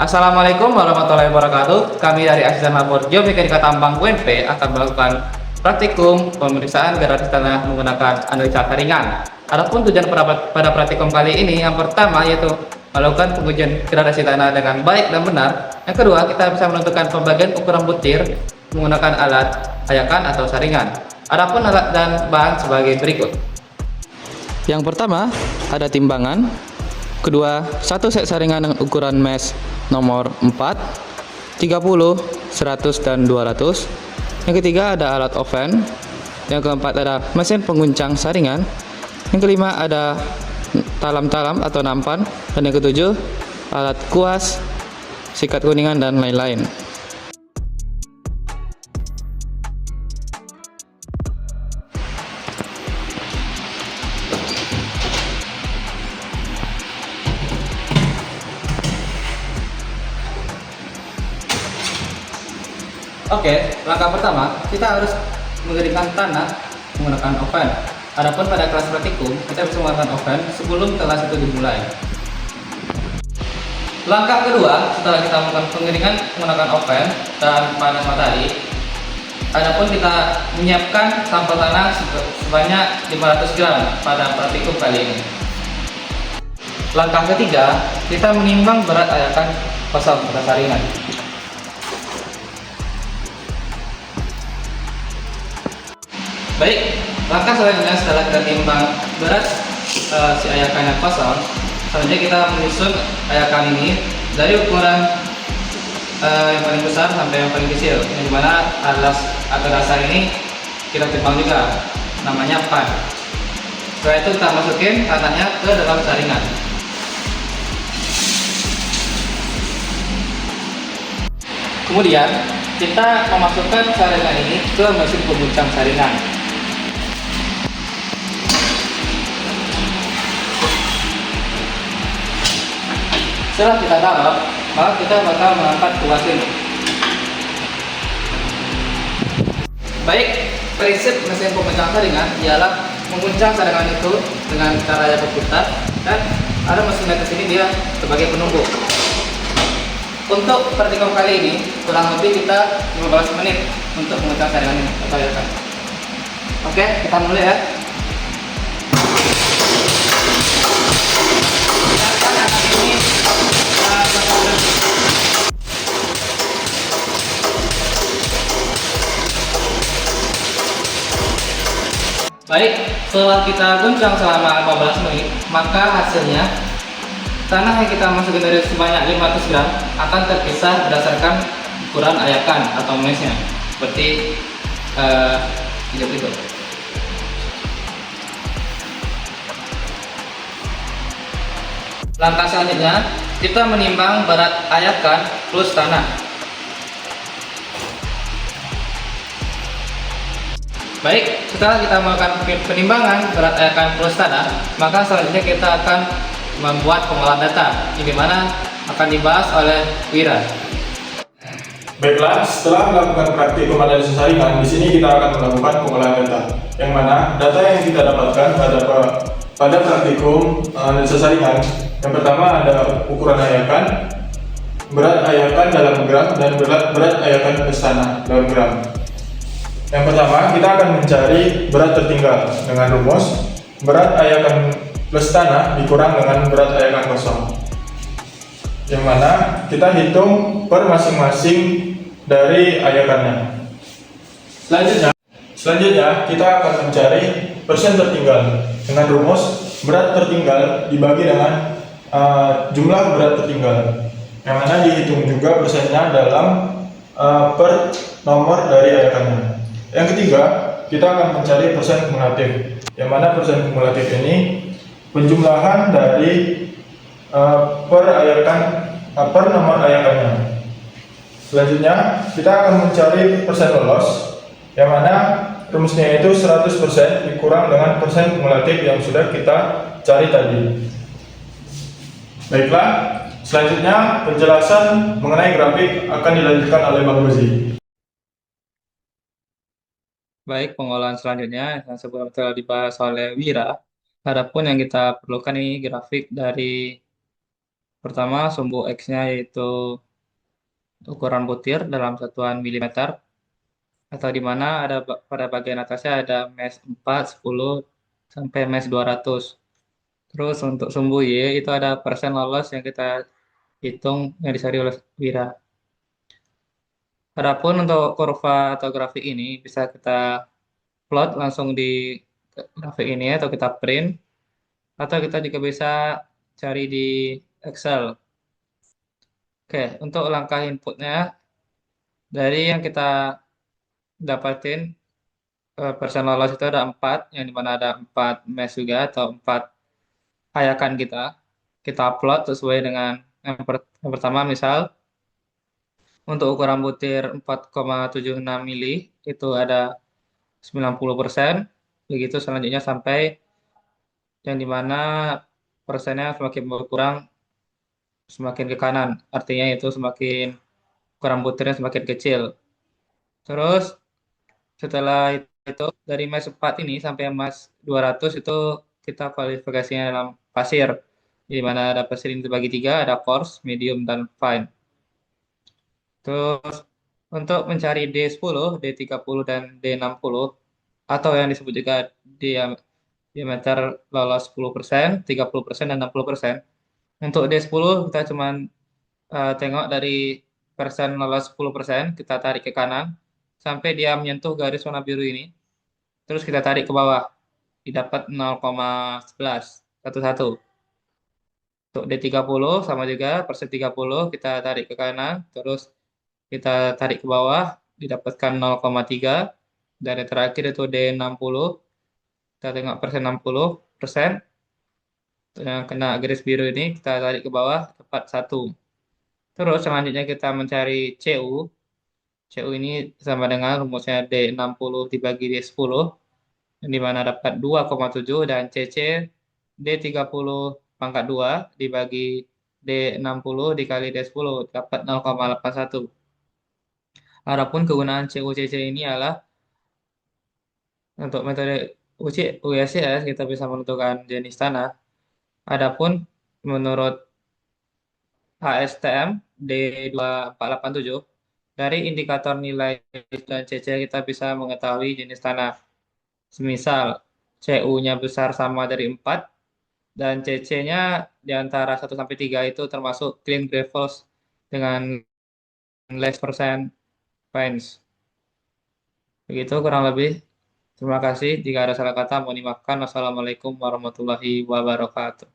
Assalamualaikum warahmatullahi wabarakatuh. Kami dari Asisten Labor Geomekanika Tambang UNP akan melakukan praktikum pemeriksaan gradasi tanah menggunakan analisa jaringan. Adapun tujuan pada praktikum kali ini yang pertama yaitu melakukan pengujian gradasi tanah dengan baik dan benar. Yang kedua, kita bisa menentukan pembagian ukuran butir menggunakan alat ayakan atau saringan. Adapun alat dan bahan sebagai berikut. Yang pertama, ada timbangan. Kedua, satu set saringan dengan ukuran mesh nomor 4, 30, 100, dan 200. Yang ketiga ada alat oven. Yang keempat ada mesin pengguncang saringan. Yang kelima ada talam-talam atau nampan. Dan yang ketujuh alat kuas, sikat kuningan, dan lain-lain. Oke, langkah pertama kita harus mengeringkan tanah menggunakan oven. Adapun pada kelas praktikum kita bisa menggunakan oven sebelum kelas itu dimulai. Langkah kedua setelah kita melakukan pengeringan menggunakan oven dan panas matahari, adapun kita menyiapkan sampel tanah sebanyak 500 gram pada praktikum kali ini. Langkah ketiga, kita menimbang berat ayakan kosong pada saringan. Baik, langkah selanjutnya setelah kita timbang berat si ayakan yang kosong, selanjutnya kita menyusun ayakan ini dari ukuran yang paling besar sampai yang paling kecil, yang dimana alas atau dasar ini kita timbang juga, namanya pan. Setelah itu kita masukin tanahnya ke dalam saringan. Kemudian kita memasukkan saringan ini ke mesin pengguncang saringan. Setelah kita taruh, maka kita bakal mengangkat tuas ini. Baik, prinsip mesin pengguncang saringan ialah mengguncang saringan itu dengan cara yang berputar, dan ada mesin di atas ini dia sebagai penunggu. Untuk praktikum kali ini kurang lebih kita 15 menit untuk mengguncang saringan ini. Oke, kita mulai ya. Baik, setelah kita guncang selama 15 menit, maka hasilnya tanah yang kita masukin dari sebanyak 500 gram akan terpisah berdasarkan ukuran ayakan atau meshnya, seperti video berikut. Langkah selanjutnya, kita menimbang berat ayakan plus tanah. Baik, setelah kita melakukan penimbangan berat ayakan plus tanah, maka selanjutnya kita akan membuat pengolahan data, yang dimana akan dibahas oleh Wira. Baiklah, setelah melakukan praktikum analisis saringan, di sini kita akan melakukan pengolahan data, yang mana data yang kita dapatkan pada praktikum analisis saringan, yang pertama ada ukuran ayakan, berat ayakan dalam gram, dan berat ayakan plus tanah dalam gram. Yang pertama, kita akan mencari berat tertinggal dengan rumus berat ayakan plus tanah dikurang dengan berat ayakan kosong, yang mana kita hitung per masing-masing dari ayakannya. Selanjutnya kita akan mencari persen tertinggal dengan rumus berat tertinggal dibagi dengan jumlah berat tertinggal, yang mana dihitung juga persennya dalam per nomor dari ayakannya. Yang ketiga, kita akan mencari persen kumulatif, yang mana persen kumulatif ini penjumlahan dari per nomor ayakannya. Selanjutnya, kita akan mencari persen lolos, yang mana rumusnya itu 100% dikurang dengan persen kumulatif yang sudah kita cari tadi. Baiklah, selanjutnya penjelasan mengenai grafik akan dilanjutkan oleh Bang Gozi. Baik, pengolahan selanjutnya yang sebelum telah dibahas oleh Wira. Adapun yang kita perlukan ini grafik dari Pertama, sumbu X-nya yaitu ukuran butir dalam satuan milimeter, atau di mana ada pada bagian atasnya ada mes 4, 10, sampai mes 200. Terus untuk sumbu Y itu ada persen lolos yang kita hitung yang disari oleh Wira. Adapun untuk kurva atau grafik ini bisa kita plot langsung di grafik ini atau kita print, atau kita juga bisa cari di Excel. Oke, untuk langkah inputnya dari yang kita dapatin, persen lolos itu ada 4, yang dimana ada 4 mesh juga atau 4 hayakan kita. Kita upload sesuai dengan yang pertama, misal untuk ukuran butir 4,76 mili itu ada 90%. Begitu selanjutnya sampai yang dimana persennya semakin berkurang semakin ke kanan. Artinya itu semakin ukuran butirnya semakin kecil. Terus setelah itu dari mas 4 ini sampai mas 200 itu kita kualifikasinya dalam pasir. Di mana ada pasir ini dibagi tiga, ada coarse, medium, dan fine. Terus untuk mencari D10, D30, dan D60 atau yang disebut juga diameter lolos 10%, 30%, dan 60%. Untuk D10 kita cuman tengok dari persen lolos 10%, kita tarik ke kanan sampai dia menyentuh garis warna biru ini. Terus kita tarik ke bawah, didapat 0,1111. Untuk D30 sama juga persen 30 kita tarik ke kanan, terus kita tarik ke bawah, didapatkan 0,3. Dan yang terakhir itu D60, kita tengok persen 60%, yang kena garis biru ini kita tarik ke bawah, tepat 1. Terus selanjutnya kita mencari CU. CU ini sama dengan rumusnya D60 dibagi D10, di mana dapat 2,7, dan CC D30 pangkat 2 dibagi D60 dikali D10 dapat 0,81. Adapun kegunaan CUCC ini adalah untuk metode USCS kita bisa menentukan jenis tanah. Adapun menurut HSTM D2487 dari indikator nilai dan CC kita bisa mengetahui jenis tanah. Semisal CU-nya besar sama dari 4 dan CC-nya di antara 1 sampai 3 itu termasuk clean gravels dengan less percent fines. Begitu kurang lebih. Terima kasih. Jika ada salah kata, mohon dimaafkan. Wassalamualaikum warahmatullahi wabarakatuh.